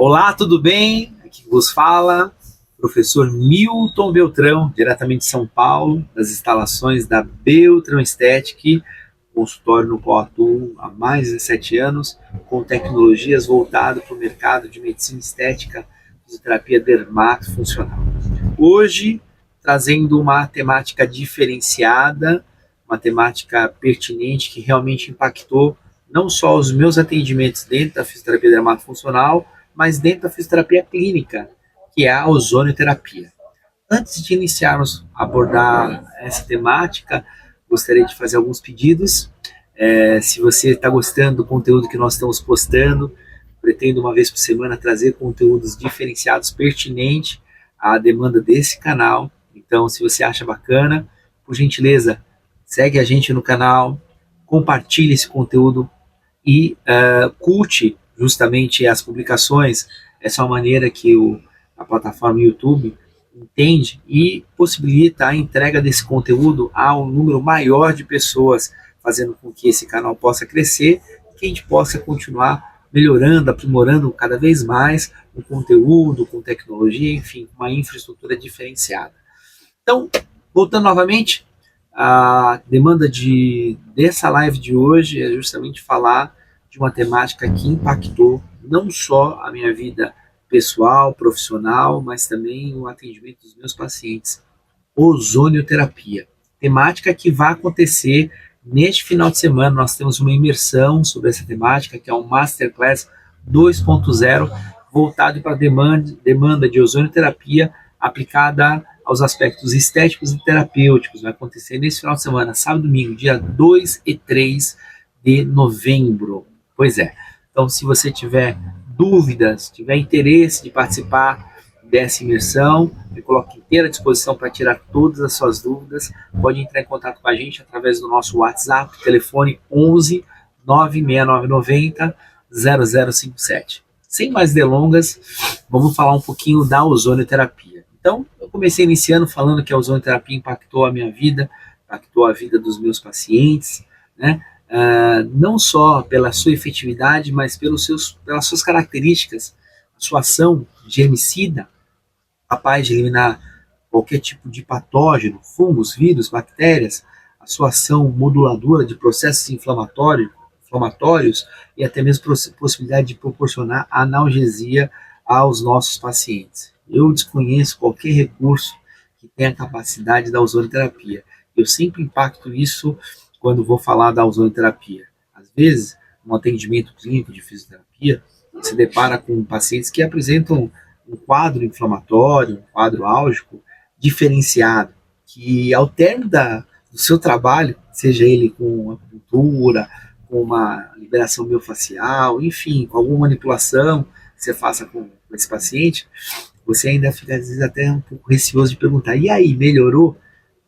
Olá, tudo bem? Aqui vos fala professor Milton Beltrão, diretamente de São Paulo, das instalações da Beltrão Estética, consultório no qual atuo há mais de 17 anos, com tecnologias voltadas para o mercado de medicina estética, fisioterapia dermatofuncional. Hoje, trazendo uma temática diferenciada, uma temática pertinente que realmente impactou não só os meus atendimentos dentro da fisioterapia dermatofuncional, mas dentro da fisioterapia clínica, que é a ozonioterapia. Antes de iniciarmos a abordar essa temática, gostaria de fazer alguns pedidos. Se você está gostando do conteúdo que nós estamos postando, pretendo uma vez por semana trazer conteúdos diferenciados, pertinentes à demanda desse canal. Então, se você acha bacana, por gentileza, segue a gente no canal, compartilhe esse conteúdo e curte justamente as publicações. Essa é uma maneira que a plataforma YouTube entende e possibilita a entrega desse conteúdo a um número maior de pessoas, fazendo com que esse canal possa crescer e que a gente possa continuar melhorando, aprimorando cada vez mais o conteúdo, com tecnologia, enfim, uma infraestrutura diferenciada. Então, voltando novamente, a demanda dessa live de hoje é justamente falar de uma temática que impactou não só a minha vida pessoal, profissional, mas também o atendimento dos meus pacientes. Ozonioterapia. Temática que vai acontecer neste final de semana. Nós temos uma imersão sobre essa temática, que é um Masterclass 2.0, voltado para a demanda de ozonioterapia aplicada aos aspectos estéticos e terapêuticos. Vai acontecer nesse final de semana, sábado e domingo, dia 2 e 3 de novembro. Pois é. Então, se você tiver dúvidas, tiver interesse de participar dessa imersão, me coloco inteira à disposição para tirar todas as suas dúvidas. Pode entrar em contato com a gente através do nosso WhatsApp, telefone 11 96990 0057. Sem mais delongas, vamos falar um pouquinho da ozonioterapia. Então, eu comecei iniciando falando que a ozonioterapia impactou a minha vida, impactou a vida dos meus pacientes, né? Não só pela sua efetividade, mas pelas suas características, a sua ação germicida, capaz de eliminar qualquer tipo de patógeno, fungos, vírus, bactérias, a sua ação moduladora de processos inflamatórios e até mesmo possibilidade de proporcionar analgesia aos nossos pacientes. Eu desconheço qualquer recurso que tenha a capacidade da ozonioterapia. Eu sempre impacto isso quando vou falar da ozonioterapia. Às vezes, no atendimento clínico de fisioterapia, se depara com pacientes que apresentam um quadro inflamatório, um quadro álgico diferenciado, que ao término do seu trabalho, seja ele com acupuntura, com uma liberação miofascial, enfim, com alguma manipulação que você faça com esse paciente, você ainda fica, às vezes, até um pouco receoso de perguntar, e aí, melhorou?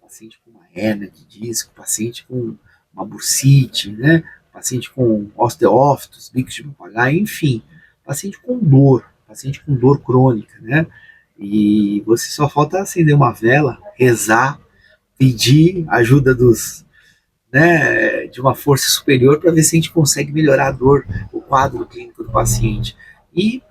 Paciente com uma hérnia de disco, paciente com uma bursite, né? Paciente com osteófitos, bicos de papagaio, enfim, paciente com dor crônica, né? E você só falta acender uma vela, rezar, pedir ajuda de uma força superior para ver se a gente consegue melhorar a dor, o quadro clínico do paciente. E,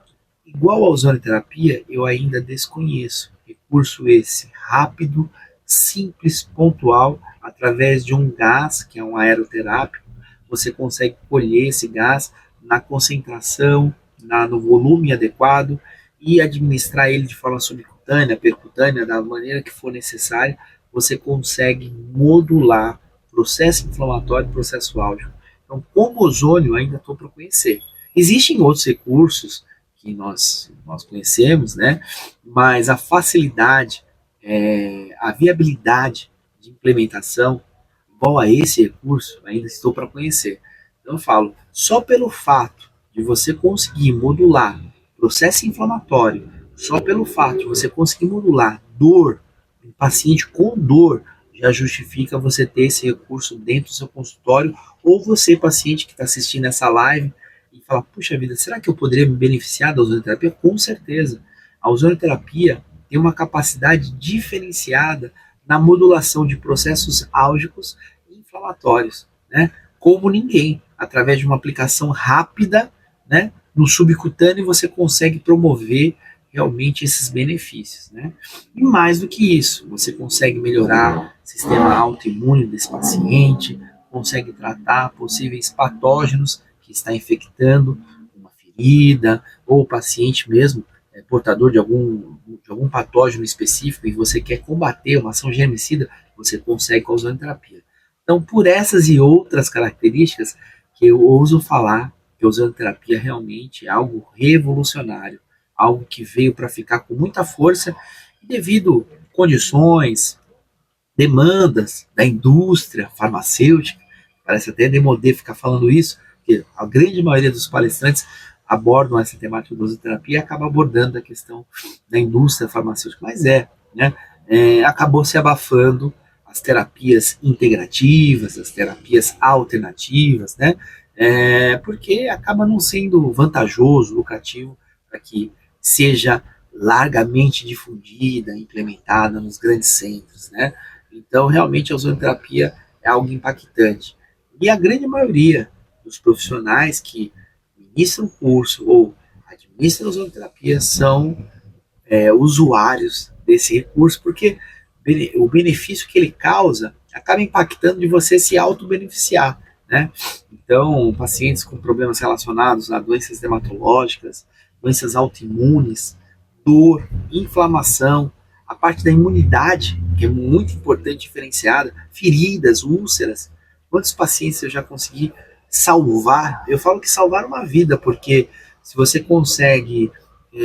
igual à ozonioterapia, eu ainda desconheço. Recurso esse rápido, simples, pontual, através de um gás, que é um aeroterápico, você consegue colher esse gás na concentração, no volume adequado e administrar ele de forma subcutânea, percutânea, da maneira que for necessária, você consegue modular processo inflamatório e processo álgico. Então, como ozônio, ainda estou para conhecer. Existem outros recursos que nós conhecemos, né? Mas a facilidade, a viabilidade de implementação igual a esse recurso, ainda estou para conhecer. Então eu falo, só pelo fato de você conseguir modular processo inflamatório, só pelo fato de você conseguir modular dor, um paciente com dor, já justifica você ter esse recurso dentro do seu consultório, ou você, paciente que está assistindo essa live, e fala, puxa vida, será que eu poderia me beneficiar da ozonioterapia? Com certeza. A ozonioterapia tem uma capacidade diferenciada na modulação de processos álgicos e inflamatórios, né? Como ninguém, através de uma aplicação rápida, né? no subcutâneo você consegue promover realmente esses benefícios, né? E mais do que isso, você consegue melhorar o sistema autoimune desse paciente, consegue tratar possíveis patógenos que está infectando uma ferida, ou o paciente mesmo é portador de algum patógeno específico e você quer combater uma ação germicida, você consegue com a ozonoterapia. Então, por essas e outras características que eu ouso falar que a ozonoterapia realmente é algo revolucionário, algo que veio para ficar com muita força devido a condições, demandas da indústria farmacêutica. Parece até demodê ficar falando isso, porque a grande maioria dos palestrantes abordam essa temática da ozonoterapia e acaba abordando a questão da indústria farmacêutica. Mas né? Acabou se abafando as terapias integrativas, as terapias alternativas, né? Porque acaba não sendo vantajoso, lucrativo, para que seja largamente difundida, implementada nos grandes centros, né? Então, realmente, a ozonoterapia é algo impactante. E a grande maioria dos profissionais que ministram o curso ou administram a ozonoterapia são usuários desse recurso, porque o benefício que ele causa acaba impactando de você se auto-beneficiar, né? Então, pacientes com problemas relacionados a doenças dermatológicas, doenças autoimunes, dor, inflamação, a parte da imunidade, que é muito importante, diferenciada, feridas, úlceras. Quantos pacientes eu já consegui salvar? Eu falo que salvar uma vida, porque se você consegue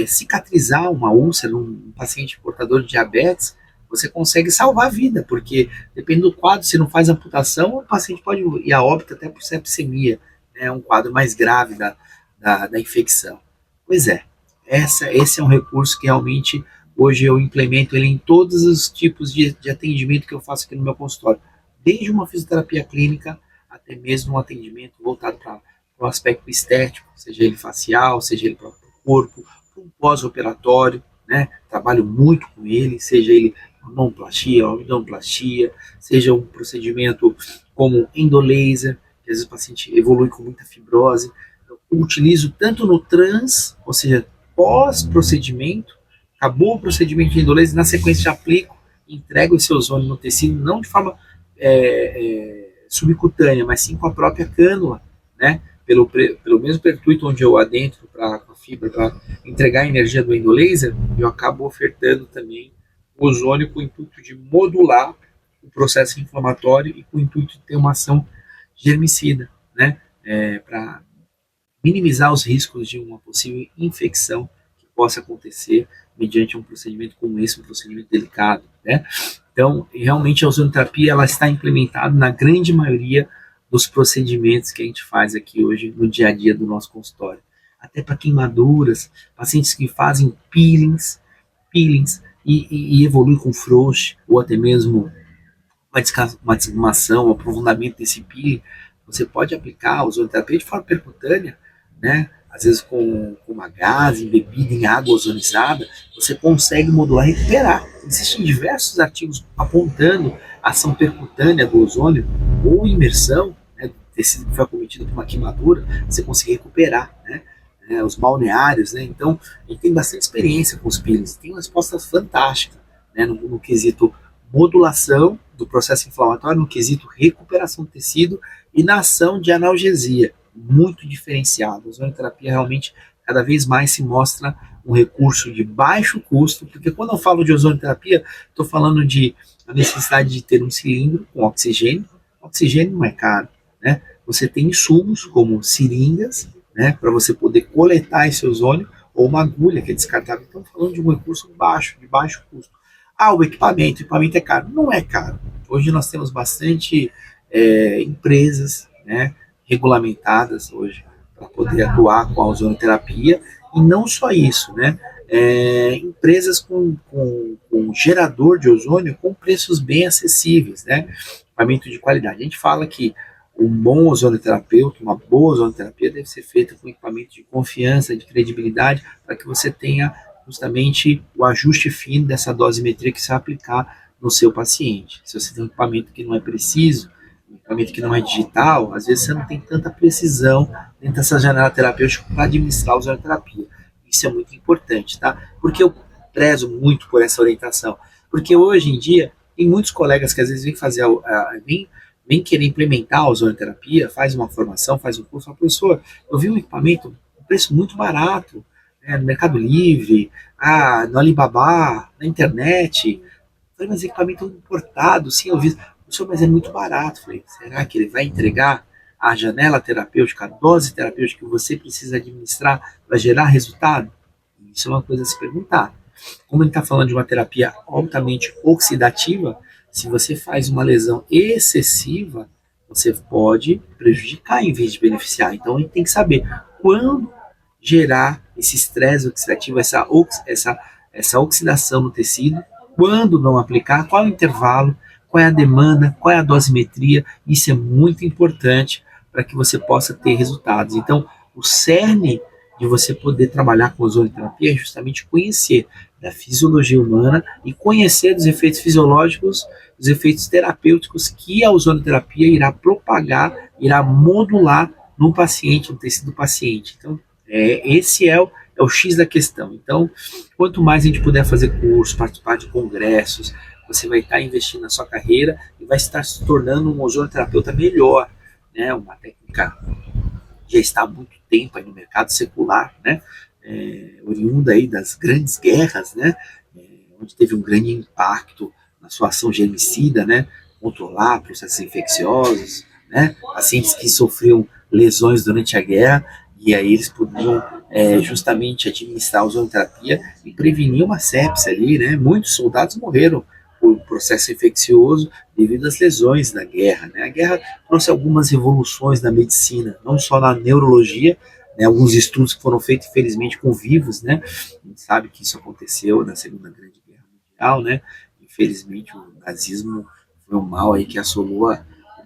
cicatrizar uma úlcera, um paciente portador de diabetes, você consegue salvar a vida, porque dependendo do quadro, se não faz amputação, o paciente pode ir a óbito até por sepsemia, é um quadro mais grave da infecção. Pois é, esse é um recurso que realmente hoje eu implemento ele em todos os tipos de atendimento que eu faço aqui no meu consultório, desde uma fisioterapia clínica até mesmo um atendimento voltado para o aspecto estético, seja ele facial, seja ele para o corpo, um pós-operatório, né? Trabalho muito com ele, seja ele mamoplastia, abdominoplastia, seja um procedimento como endolaser, que às vezes o paciente evolui com muita fibrose. Eu utilizo tanto no trans, ou seja, pós-procedimento, acabou o procedimento de endolaser, na sequência já aplico, entrego esse ozônio no tecido, não de forma subcutânea, mas sim com a própria cânula, né? Pelo mesmo pertuito onde eu adentro para a fibra, para entregar a energia do endolaser, eu acabo ofertando também o ozônio com o intuito de modular o processo inflamatório e com o intuito de ter uma ação germicida, né? Para minimizar os riscos de uma possível infecção que possa acontecer mediante um procedimento como esse, um procedimento delicado, né? Então, realmente a ozonoterapia ela está implementada na grande maioria dos procedimentos que a gente faz aqui hoje no dia a dia do nosso consultório. Até para queimaduras, pacientes que fazem peelings e evoluem com frouxe, ou até mesmo uma descamação, um aprofundamento desse peeling, você pode aplicar a ozonoterapia de forma percutânea, né? Às vezes com uma gase, embebida em água ozonizada, você consegue modular e recuperar. Existem diversos artigos apontando a ação percutânea do ozônio ou imersão, né, do tecido que foi acometido por uma queimadura, você consegue recuperar, né? Os balneários, né? Então, a gente tem bastante experiência com os peelings, tem uma resposta fantástica, né, no quesito modulação do processo inflamatório, no quesito recuperação do tecido e na ação de analgesia, muito diferenciado. A ozonoterapia realmente cada vez mais se mostra um recurso de baixo custo, porque quando eu falo de ozonoterapia, estou falando de a necessidade de ter um cilindro com oxigênio. Oxigênio não é caro, né? Você tem insumos como seringas, né, para você poder coletar esse ozônio, ou uma agulha que é descartável. Então, falando de um recurso baixo, de baixo custo. O equipamento é caro. Não é caro. Hoje nós temos bastante empresas, né, regulamentadas hoje para poder atuar com a ozonoterapia, e não só isso, né? Empresas com gerador de ozônio com preços bem acessíveis, né? Equipamento de qualidade. A gente fala que um bom ozonoterapeuta, uma boa ozonoterapia deve ser feita com equipamento de confiança, de credibilidade, para que você tenha justamente o ajuste fino dessa dosimetria que você vai aplicar no seu paciente. Se você tem um equipamento que não é preciso, um equipamento que não é digital, às vezes você não tem tanta precisão dentro dessa janela terapêutica para administrar a ozonoterapia. Isso é muito importante, tá? Porque eu prezo muito por essa orientação. Porque hoje em dia, tem muitos colegas que às vezes vêm fazer vem querer implementar a ozonoterapia, faz uma formação, faz um curso, fala, professor, eu vi um equipamento, um preço muito barato, né, no Mercado Livre, no Alibaba, na internet. Eu falei, mas equipamento importado, sim, eu vi. Professor, mas é muito barato. Eu falei, será que ele vai entregar a janela terapêutica, a dose terapêutica que você precisa administrar para gerar resultado? Isso é uma coisa a se perguntar. Como ele está falando de uma terapia altamente oxidativa, se você faz uma lesão excessiva, você pode prejudicar em vez de beneficiar. Então a gente tem que saber quando gerar esse estresse oxidativo, essa oxidação no tecido, quando não aplicar, qual é o intervalo, qual é a demanda, qual é a dosimetria. Isso é muito importante para que você possa ter resultados. Então, o cerne de você poder trabalhar com ozonoterapia é justamente conhecer da fisiologia humana e conhecer dos efeitos fisiológicos, dos efeitos terapêuticos que a ozonoterapia irá propagar, irá modular no paciente, no tecido do paciente. Então, esse é o X da questão. Então, quanto mais a gente puder fazer cursos, participar de congressos, você vai estar investindo na sua carreira e vai estar se tornando um ozonoterapeuta melhor, né? Uma técnica já está há muito tempo aí no mercado secular, né? Oriunda aí das grandes guerras, né? Onde teve um grande impacto na sua ação germicida, né? Controlar processos infecciosos, né? Pacientes que sofriam lesões durante a guerra, e aí eles podiam justamente administrar a ozonoterapia e prevenir uma sepse ali, né? Muitos soldados morreram por processo infeccioso devido às lesões da guerra, né? A guerra trouxe algumas revoluções na medicina, não só na neurologia, né? Alguns estudos que foram feitos, infelizmente, com vivos, né? A gente sabe que isso aconteceu na Segunda Grande Guerra Mundial, né? Infelizmente, o nazismo foi um mal aí que assolou o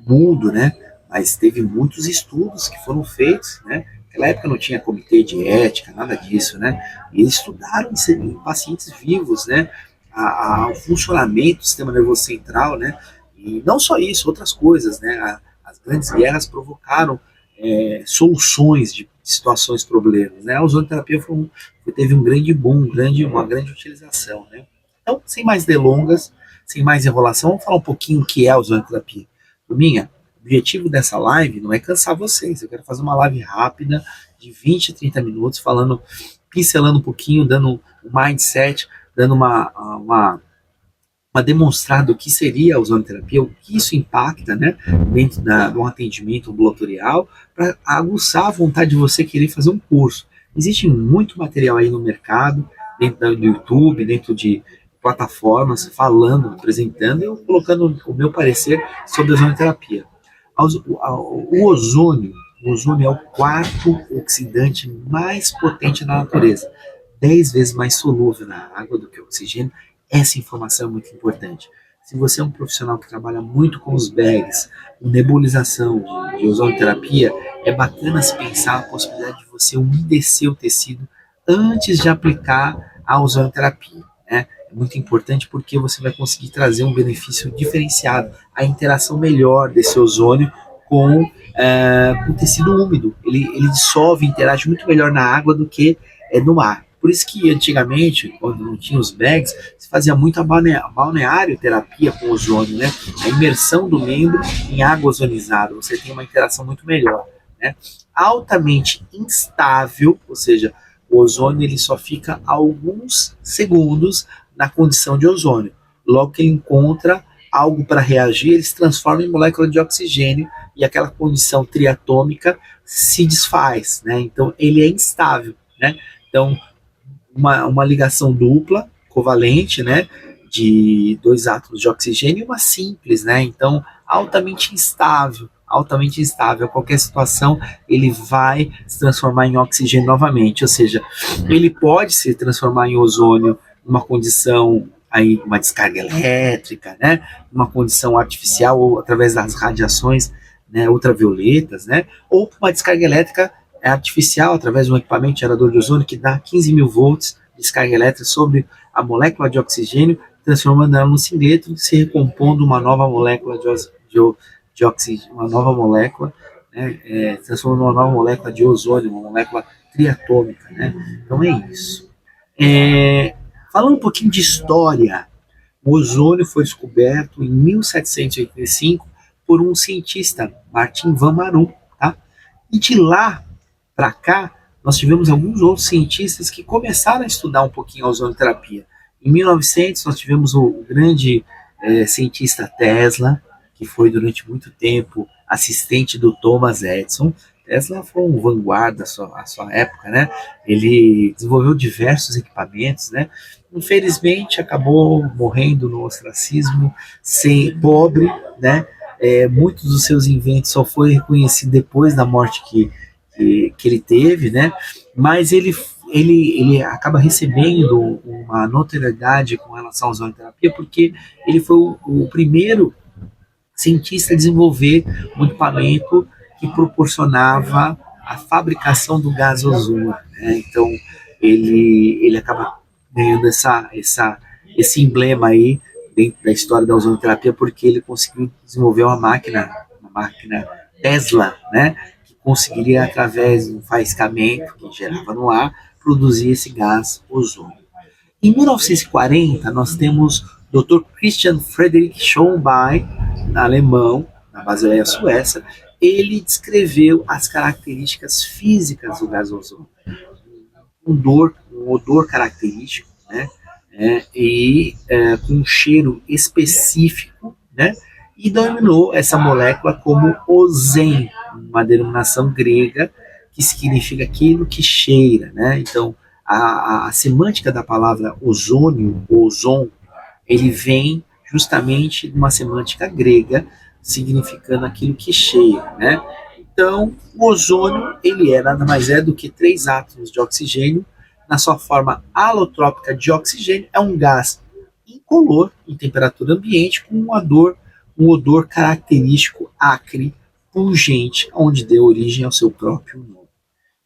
mundo, né? Mas teve muitos estudos que foram feitos, né? Naquela época não tinha comitê de ética, nada disso, né? E eles estudaram em pacientes vivos, né? O funcionamento do sistema nervoso central, né? E não só isso, outras coisas, né? As grandes guerras provocaram soluções de situações, problemas, né? A ozonoterapia teve um grande boom, uma grande utilização, né? Então, sem mais delongas, sem mais enrolação, vamos falar um pouquinho o que é a ozonoterapia. Turminha, o objetivo dessa live não é cansar vocês, eu quero fazer uma live rápida de 20 a 30 minutos, pincelando um pouquinho, dando um mindset, dando uma demonstrada do que seria a ozonoterapia, o que isso impacta, né, dentro de um atendimento ambulatorial, para aguçar a vontade de você querer fazer um curso. Existe muito material aí no mercado, dentro do YouTube, dentro de plataformas, falando, apresentando, e eu colocando o meu parecer sobre a ozonoterapia. O ozônio é o quarto oxidante mais potente da natureza, 10 vezes mais solúvel na água do que o oxigênio. Essa informação é muito importante. Se você é um profissional que trabalha muito com os bags, com nebulização de ozonoterapia, é bacana se pensar a possibilidade de você umedecer o tecido antes de aplicar a ozonoterapia, né? É muito importante porque você vai conseguir trazer um benefício diferenciado, a interação melhor desse ozônio com o tecido úmido. Ele dissolve, interage muito melhor na água do que no ar. Por isso que antigamente, quando não tinha os bags, se fazia muita balnearioterapia com ozônio, né? A imersão do membro em água ozonizada, você tem uma interação muito melhor, né? Altamente instável, ou seja, o ozônio ele só fica alguns segundos na condição de ozônio. Logo que ele encontra algo para reagir, ele se transforma em molécula de oxigênio e aquela condição triatômica se desfaz, né? Então ele é instável, né? Então uma ligação dupla, covalente, né, de dois átomos de oxigênio e uma simples, né? Então, altamente instável. A qualquer situação, ele vai se transformar em oxigênio novamente. Ou seja, ele pode se transformar em ozônio numa condição aí, uma descarga elétrica, né? Uma condição artificial ou através das radiações, né, ultravioletas, né? Ou uma descarga elétrica artificial através de um equipamento gerador de ozônio que dá 15 mil volts de descarga elétrica sobre a molécula de oxigênio, transformando ela num singleto, se recompondo uma nova molécula de uma nova molécula, né, transformando uma nova molécula de ozônio, uma molécula triatômica, né? Então é isso. Falando um pouquinho de história, o ozônio foi descoberto em 1785 por um cientista, Martin van Marum, tá? E de lá para cá, nós tivemos alguns outros cientistas que começaram a estudar um pouquinho a ozonoterapia. Em 1900, nós tivemos o grande cientista Tesla, que foi durante muito tempo assistente do Thomas Edison. Tesla foi um vanguarda à sua época, né? Ele desenvolveu diversos equipamentos, né? Infelizmente, acabou morrendo no ostracismo, pobre, né? Muitos dos seus inventos só foi reconhecido depois da morte que ele teve, né? Mas ele acaba recebendo uma notoriedade com relação à ozonoterapia porque ele foi o primeiro cientista a desenvolver um equipamento que proporcionava a fabricação do gás ozônio, né? Então ele acaba ganhando esse emblema aí dentro da história da ozonoterapia porque ele conseguiu desenvolver uma máquina Tesla, né? Conseguiria, através do faiscamento que gerava no ar, produzir esse gás ozônio. Em 1940, nós temos o Dr. Christian Friedrich Schonbein, alemão, na Basileia, Suécia. Ele descreveu as características físicas do gás ozônio. Um odor característico, né? Com um cheiro específico, né? E denominou essa molécula como ozen, uma denominação grega que significa aquilo que cheira, né? Então, a semântica da palavra ozônio, ozon, ele vem justamente de uma semântica grega, significando aquilo que cheira, né? Então, o ozônio, ele nada mais do que 3 átomos de oxigênio, na sua forma alotrópica de oxigênio, é um gás incolor em temperatura ambiente com um odor característico acre, pungente, onde deu origem ao seu próprio nome.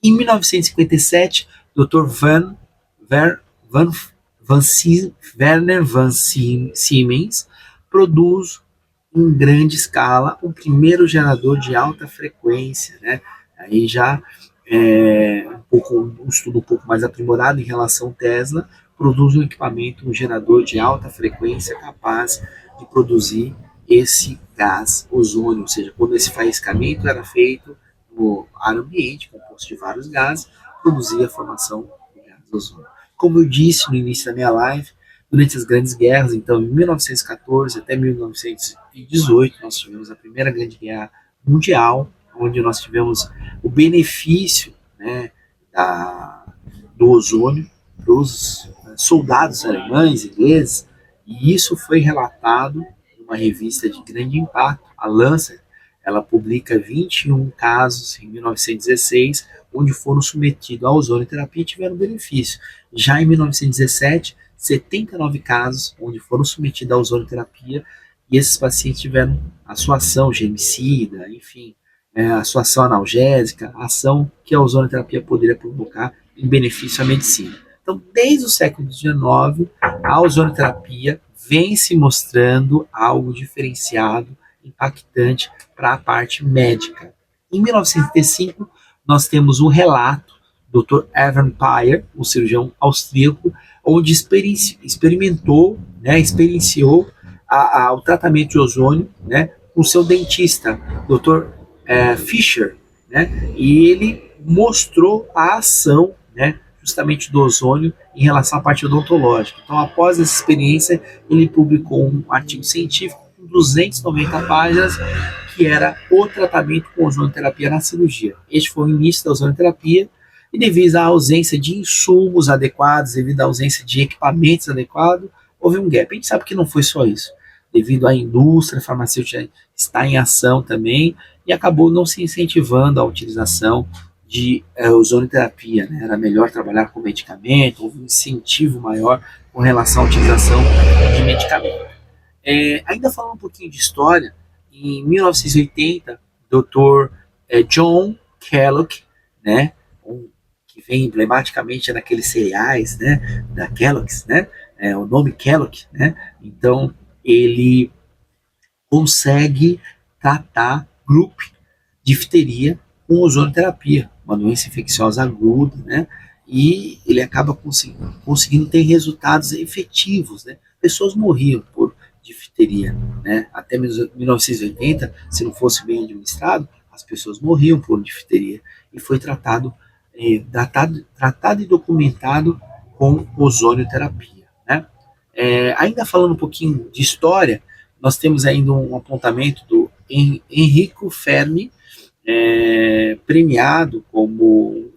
Em 1957, Dr. Werner van Siemens produz em grande escala o primeiro gerador de alta frequência, né? Aí já um estudo um pouco mais aprimorado em relação ao Tesla, produz um equipamento, um gerador de alta frequência capaz de produzir esse gás ozônio, ou seja, quando esse faiscamento era feito no ar ambiente, composto de vários gases, produzia a formação do gás ozônio. Como eu disse no início da minha live, durante as grandes guerras, então em 1914 até 1918, nós tivemos a Primeira Grande Guerra Mundial, onde nós tivemos o benefício, né, do ozônio para os soldados alemães, ingleses, e isso foi relatado em uma revista de grande impacto, a Lancet. Ela publica 21 casos em 1916, onde foram submetidos à ozonoterapia e tiveram benefício. Já em 1917, 79 casos onde foram submetidos à ozonoterapia e esses pacientes tiveram a sua ação germicida, enfim, a sua ação analgésica, a ação que a ozonoterapia poderia provocar em benefício à medicina. Então, desde o século XIX, a ozonoterapia vem se mostrando algo diferenciado, impactante para a parte médica. Em 1935, nós temos um relato do Dr. Evan Payer, um cirurgião austríaco, onde experienciou o tratamento de ozônio, né, com seu dentista, Dr. Fischer, né, e ele mostrou a ação, né, justamente do ozônio em relação à parte odontológica. Então, após essa experiência, ele publicou um artigo científico com 290 páginas, que era o tratamento com ozonoterapia na cirurgia. Este foi o início da ozonoterapia, e devido à ausência de insumos adequados, devido à ausência de equipamentos adequados, houve um gap. A gente sabe que não foi só isso, devido à indústria farmacêutica estar em ação também, e acabou não se incentivando a utilização de ozonoterapia, né? Era melhor trabalhar com medicamento, houve um incentivo maior com relação à utilização de medicamento. Ainda falando um pouquinho de história, em 1980, Dr. John Kellogg, né, que vem emblematicamente naqueles cereais, né, da Kellogg's, né, o nome Kellogg, né, então ele consegue tratar grupo difteria com ozonoterapia, uma doença infecciosa aguda, né? E ele acaba conseguindo ter resultados efetivos, né? Pessoas morriam por difteria, né? Até 1980, se não fosse bem administrado, as pessoas morriam por difteria e foi tratado e documentado com ozonioterapia, né? Ainda falando um pouquinho de história, nós temos ainda um apontamento do Enrico Fermi, premiado como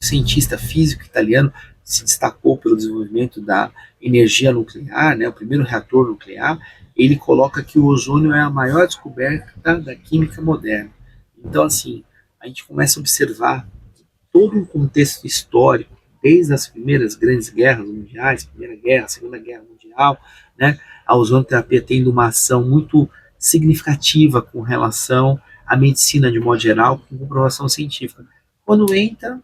cientista físico italiano, se destacou pelo desenvolvimento da energia nuclear, né, o primeiro reator nuclear. Ele coloca que o ozônio é a maior descoberta da química moderna. Então, assim, a gente começa a observar todo um contexto histórico, desde as primeiras grandes guerras mundiais, Primeira Guerra, Segunda Guerra Mundial, né, a ozonoterapia tendo uma ação muito significativa com relação à medicina de modo geral, com comprovação científica. Quando entra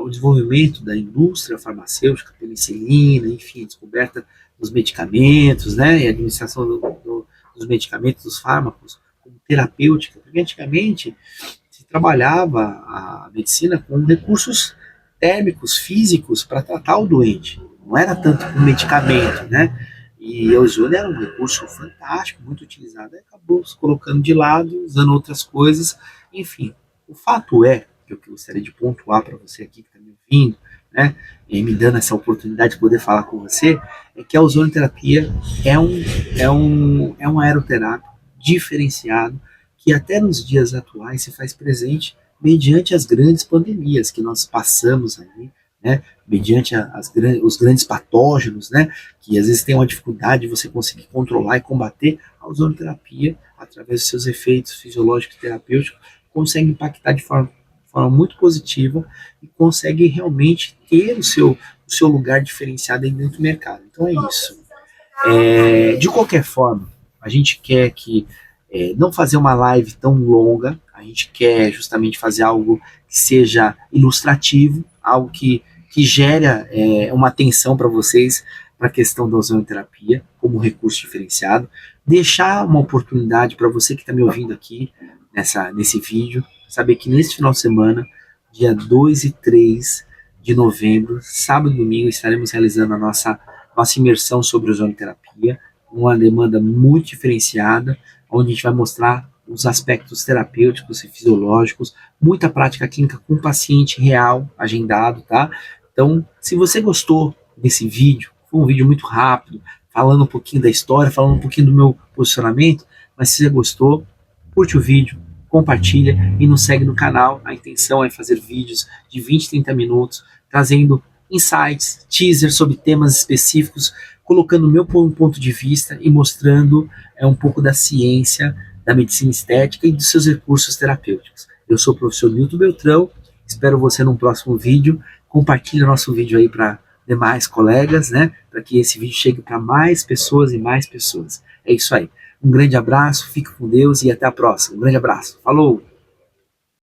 o desenvolvimento da indústria farmacêutica, penicilina, enfim, a descoberta dos medicamentos, né, e a administração dos medicamentos, dos fármacos, como terapêutica, porque antigamente se trabalhava a medicina com recursos térmicos, físicos, para tratar o doente, não era tanto com medicamento, né, e o ozônio era um recurso fantástico, muito utilizado, e acabou se colocando de lado, usando outras coisas, enfim. O fato é, que eu gostaria de pontuar para você aqui que está me ouvindo, né, e me dando essa oportunidade de poder falar com você, é que a ozonoterapia é um aeroterápico diferenciado que até nos dias atuais se faz presente mediante as grandes pandemias que nós passamos aí, né, mediante os grandes patógenos, né, que às vezes tem uma dificuldade de você conseguir controlar e combater. A ozonoterapia, através dos seus efeitos fisiológicos e terapêuticos, consegue impactar de forma muito positiva e consegue realmente ter o seu lugar diferenciado aí dentro do mercado. Então é isso. De qualquer forma, a gente quer que não fazer uma live tão longa, a gente quer justamente fazer algo que seja ilustrativo, algo que gera uma atenção para vocês para a questão da ozonoterapia como recurso diferenciado, deixar uma oportunidade para você que está me ouvindo aqui nesse vídeo, saber que nesse final de semana, dia 2 e 3 de novembro, sábado e domingo, estaremos realizando a nossa imersão sobre ozonoterapia, uma demanda muito diferenciada, onde a gente vai mostrar os aspectos terapêuticos e fisiológicos, muita prática clínica com paciente real, agendado, tá? Então, se você gostou desse vídeo, foi um vídeo muito rápido, falando um pouquinho da história, falando um pouquinho do meu posicionamento, mas se você gostou, curte o vídeo, compartilha e nos segue no canal. A intenção é fazer vídeos de 20, 30 minutos, trazendo insights, teasers sobre temas específicos, colocando o meu ponto de vista e mostrando um pouco da ciência, da medicina estética e dos seus recursos terapêuticos. Eu sou o professor Milton Beltrão, espero você num próximo vídeo. Compartilhe o nosso vídeo aí para demais colegas, né, para que esse vídeo chegue para mais pessoas e mais pessoas. É isso aí. Um grande abraço, fique com Deus e até a próxima. Um grande abraço. Falou!